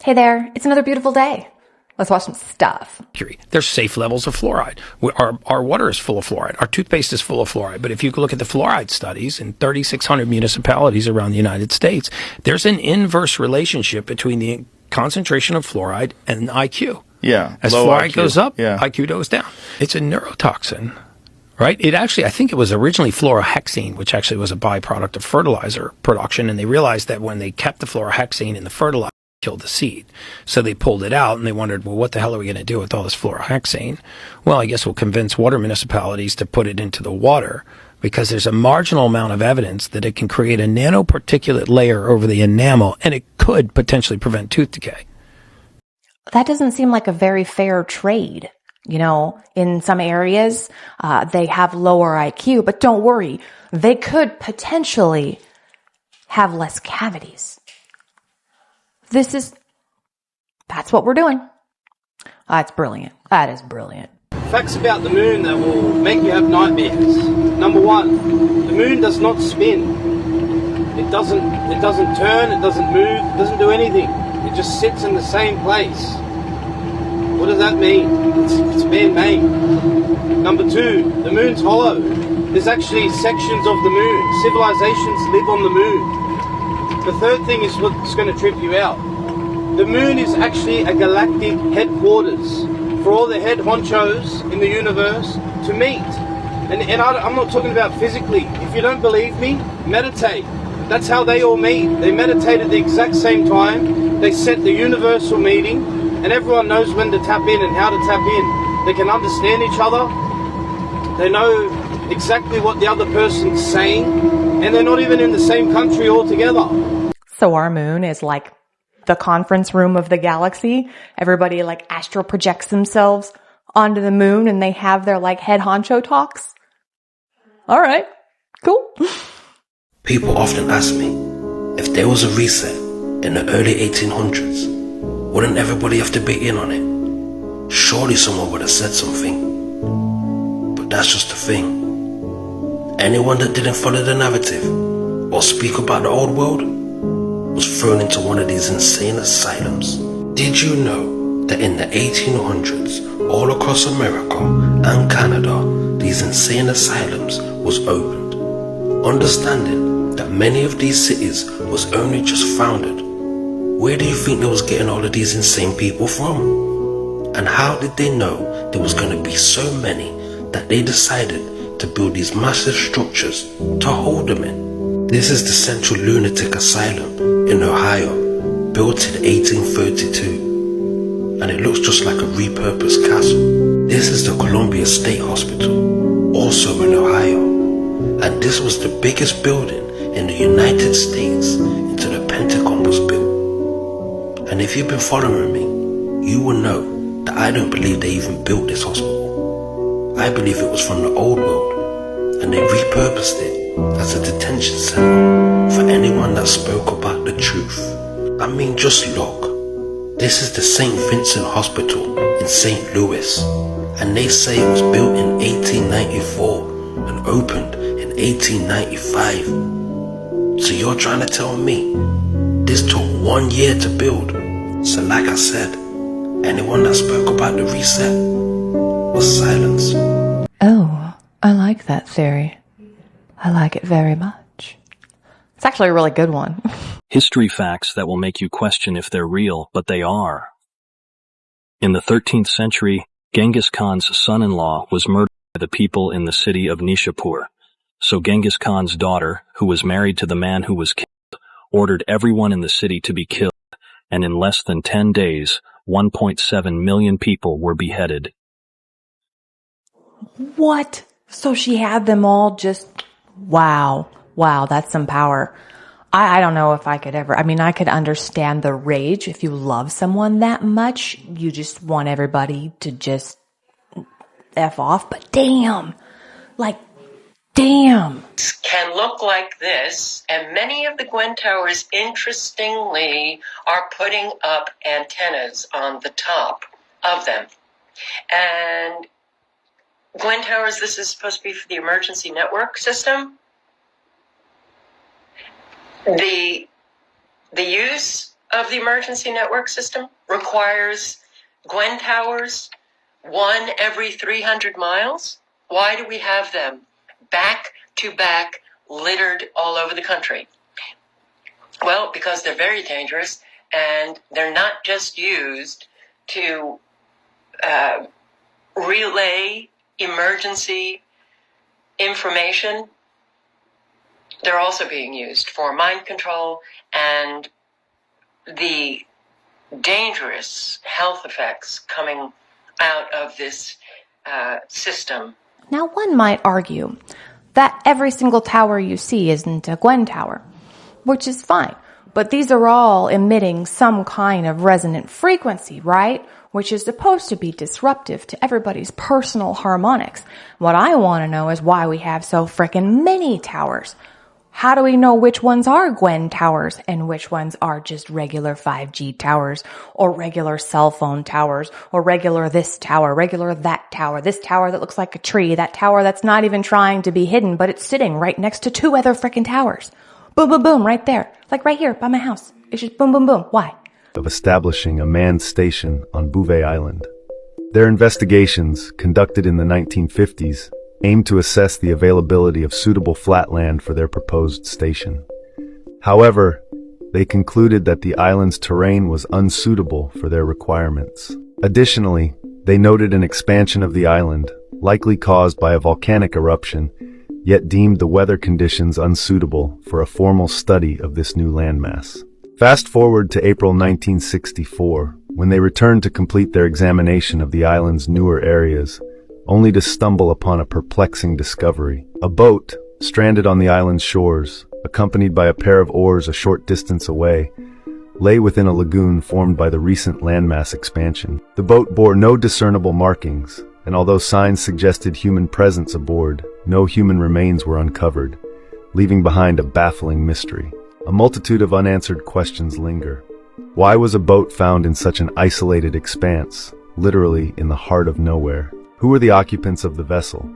Hey there, it's another beautiful day. Let's watch some stuff. There's safe levels of fluoride. Our water is full of fluoride. Our toothpaste is full of fluoride. But if you look at the fluoride studies in 3,600 municipalities around the United States, there's an inverse relationship between the concentration of fluoride and IQ. Yeah. As fluoride goes up, IQ goes down. It's a neurotoxin, right? I think it was originally fluorohexene, which actually was a byproduct of fertilizer production. And they realized that when they kept the fluorohexene in the fertilizer, killed the seed. So they pulled it out and they wondered, well, what the hell are we going to do with all this fluorohexene? Well, I guess we'll convince water municipalities to put it into the water because there's a marginal amount of evidence that it can create a nanoparticulate layer over the enamel and it could potentially prevent tooth decay. That doesn't seem like a very fair trade. You know, in some areas, they have lower IQ, but don't worry, they could potentially have less cavities. That's what we're doing. That's brilliant. That is brilliant. Facts about the moon that will make you have nightmares. Number one, the moon does not spin. It doesn't turn, it doesn't move, it doesn't do anything. It just sits in the same place. What does that mean? It's man-made. Number two, the moon's hollow. There's actually sections of the moon. Civilizations live on the moon. The third thing is what's going to trip you out. The moon is actually a galactic headquarters for all the head honchos in the universe to meet. And I'm not talking about physically. If you don't believe me, meditate. That's how they all meet. They meditate at the exact same time. They set the universal meeting, and everyone knows when to tap in and how to tap in. They can understand each other. They know exactly what the other person's saying, and they're not even in the same country altogether. So our moon is like the conference room of the galaxy. Everybody like astral projects themselves onto the moon and they have their like head honcho talks. All right, cool. People often ask me, if there was a reset in the early 1800s, wouldn't everybody have to be in on it? Surely someone would have said something. But that's just the thing. Anyone that didn't follow the narrative or speak about the old world was thrown into one of these insane asylums. Did you know that in the 1800s, all across America and Canada, these insane asylums was opened? Understanding that many of these cities was only just founded, where do you think they was getting all of these insane people from? And how did they know there was going to be so many that they decided to build these massive structures to hold them in? This is the Central Lunatic Asylum in Ohio, built in 1832, and it looks just like a repurposed castle. This is the Columbia State Hospital, also in Ohio, and this was the biggest building in the United States until the Pentagon was built. And if you've been following me, you will know that I don't believe they even built this hospital. I believe it was from the old world, and they repurposed it as a detention center for anyone that spoke about the truth. I mean, just look. This is the St. Vincent Hospital in St. Louis, and they say it was built in 1894 and opened in 1895. So you're trying to tell me this took 1 year to build? So like I said, anyone that spoke about the reset was silenced. Oh, I like that theory. I like it very much. It's actually a really good one. History facts that will make you question if they're real, but they are. In the 13th century, Genghis Khan's son-in-law was murdered by the people in the city of Nishapur. So Genghis Khan's daughter, who was married to the man who was killed, ordered everyone in the city to be killed, and in less than 10 days, 1.7 million people were beheaded. What? So she had them all just... Wow, that's some power. I don't know if I could ever, I could understand the rage if you love someone that much. You just want everybody to just F off, but damn. Can look like this, and many of the Gwen Towers, interestingly, are putting up antennas on the top of them. And Gwen Towers, this is supposed to be for the emergency network system. The use of the emergency network system requires Gwen towers, one every 300 miles. Why do we have them back to back, littered all over the country? Well, because they're very dangerous, and they're not just used to relay emergency information. They're also being used for mind control and the dangerous health effects coming out of this system. Now, one might argue that every single tower you see isn't a Gwen tower, which is fine. But these are all emitting some kind of resonant frequency, right? Which is supposed to be disruptive to everybody's personal harmonics. What I want to know is why we have so frickin' many towers. How do we know which ones are Gwen towers and which ones are just regular 5G towers or regular cell phone towers or regular this tower, regular that tower, this tower that looks like a tree, that tower that's not even trying to be hidden, but it's sitting right next to two other frickin' towers. Boom, boom, boom, right there. Like right here by my house. It's just boom, boom, boom. Why? Of establishing a manned station on Bouvet Island. Their investigations, conducted in the 1950s, aimed to assess the availability of suitable flat land for their proposed station. However, they concluded that the island's terrain was unsuitable for their requirements. Additionally, they noted an expansion of the island, likely caused by a volcanic eruption, yet deemed the weather conditions unsuitable for a formal study of this new landmass. Fast forward to April 1964, when they returned to complete their examination of the island's newer areas, only to stumble upon a perplexing discovery. A boat, stranded on the island's shores, accompanied by a pair of oars a short distance away, lay within a lagoon formed by the recent landmass expansion. The boat bore no discernible markings, and although signs suggested human presence aboard, no human remains were uncovered, leaving behind a baffling mystery. A multitude of unanswered questions linger. Why was a boat found in such an isolated expanse, literally in the heart of nowhere? Who were the occupants of the vessel?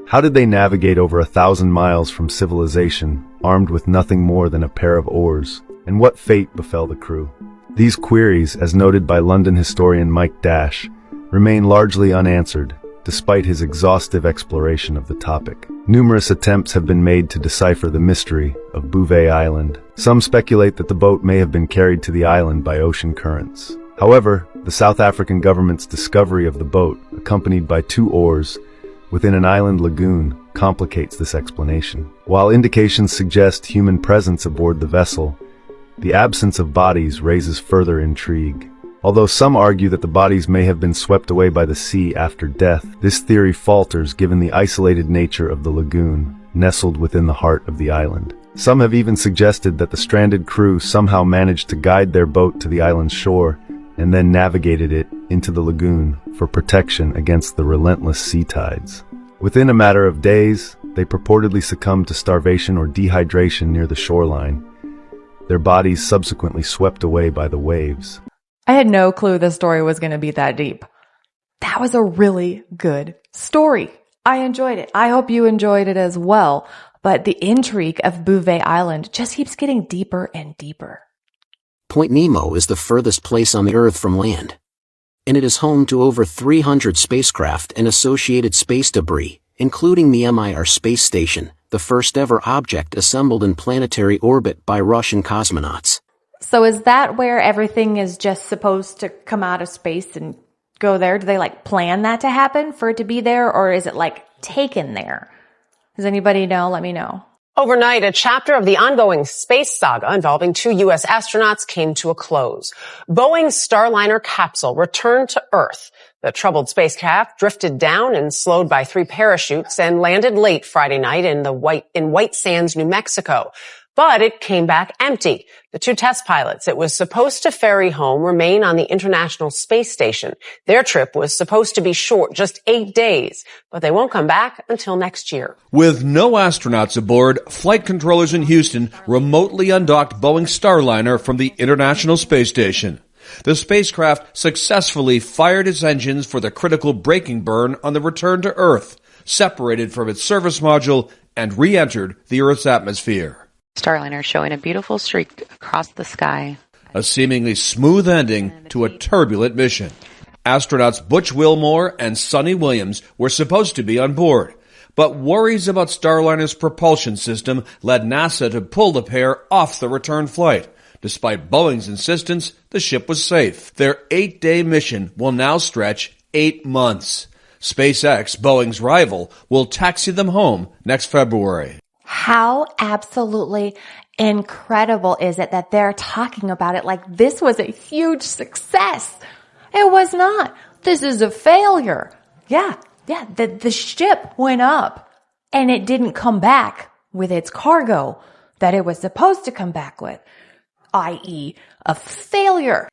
How did they navigate over 1,000 miles from civilization, armed with nothing more than a pair of oars? And what fate befell the crew? These queries, as noted by London historian Mike Dash, remain largely unanswered, despite his exhaustive exploration of the topic. Numerous attempts have been made to decipher the mystery of Bouvet Island. Some speculate that the boat may have been carried to the island by ocean currents. However, the South African government's discovery of the boat, accompanied by 2 oars, within an island lagoon, complicates this explanation. While indications suggest human presence aboard the vessel, the absence of bodies raises further intrigue. Although some argue that the bodies may have been swept away by the sea after death, this theory falters given the isolated nature of the lagoon, nestled within the heart of the island. Some have even suggested that the stranded crew somehow managed to guide their boat to the island's shore and then navigated it into the lagoon for protection against the relentless sea tides. Within a matter of days, they purportedly succumbed to starvation or dehydration near the shoreline, their bodies subsequently swept away by the waves. I had no clue this story was going to be that deep. That was a really good story. I enjoyed it. I hope you enjoyed it as well. But the intrigue of Bouvet Island just keeps getting deeper and deeper. Point Nemo is the furthest place on the Earth from land, and it is home to over 300 spacecraft and associated space debris, including the Mir space station, the first ever object assembled in planetary orbit by Russian cosmonauts. So is that where everything is just supposed to come out of space and go there? Do they plan that to happen for it to be there, or is it taken there? Does anybody know? Let me know. Overnight, a chapter of the ongoing space saga involving 2 U.S. astronauts came to a close. Boeing's Starliner capsule returned to Earth. The troubled spacecraft drifted down and slowed by 3 parachutes and landed late Friday night in White Sands, New Mexico. But it came back empty. The 2 test pilots it was supposed to ferry home remain on the International Space Station. Their trip was supposed to be short, just 8 days, but they won't come back until next year. With no astronauts aboard, flight controllers in Houston remotely undocked Boeing's Starliner from the International Space Station. The spacecraft successfully fired its engines for the critical braking burn on the return to Earth, separated from its service module, and re-entered the Earth's atmosphere. Starliner showing a beautiful streak across the sky. a seemingly smooth ending to a turbulent mission. Astronauts Butch Wilmore and Sonny Williams were supposed to be on board, but worries about Starliner's propulsion system led NASA to pull the pair off the return flight. Despite Boeing's insistence, the ship was safe. Their 8-day mission will now stretch 8 months. SpaceX, Boeing's rival, will taxi them home next February. How absolutely incredible is it that they're talking about it like this was a huge success? It was not. This is a failure. Yeah, the ship went up and it didn't come back with its cargo that it was supposed to come back with, i.e. a failure.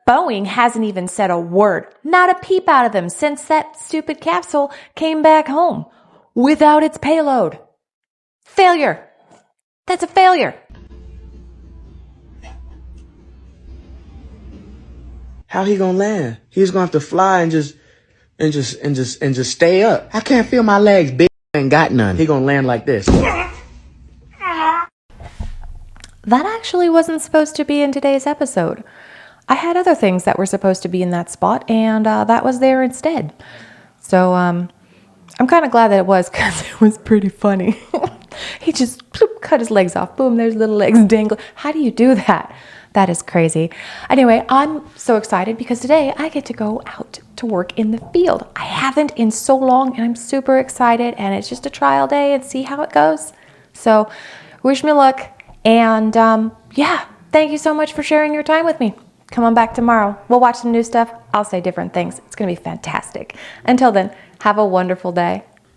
Boeing hasn't even said a word, not a peep out of them since that stupid capsule came back home without its payload. Failure. That's a failure. How he gonna land? He's gonna have to fly and just stay up. I can't feel my legs. Big ain't got none. He gonna land like this. That actually wasn't supposed to be in today's episode. I had other things that were supposed to be in that spot, and that was there instead. So I'm kind of glad that it was, because it was pretty funny. He just cut his legs off. Boom, there's little legs dangling. How do you do that? That is crazy. Anyway, I'm so excited because today I get to go out to work in the field. I haven't in so long, and I'm super excited, and it's just a trial day and see how it goes. So wish me luck, and thank you so much for sharing your time with me. Come on back tomorrow. We'll watch some new stuff. I'll say different things. It's going to be fantastic. Until then, have a wonderful day.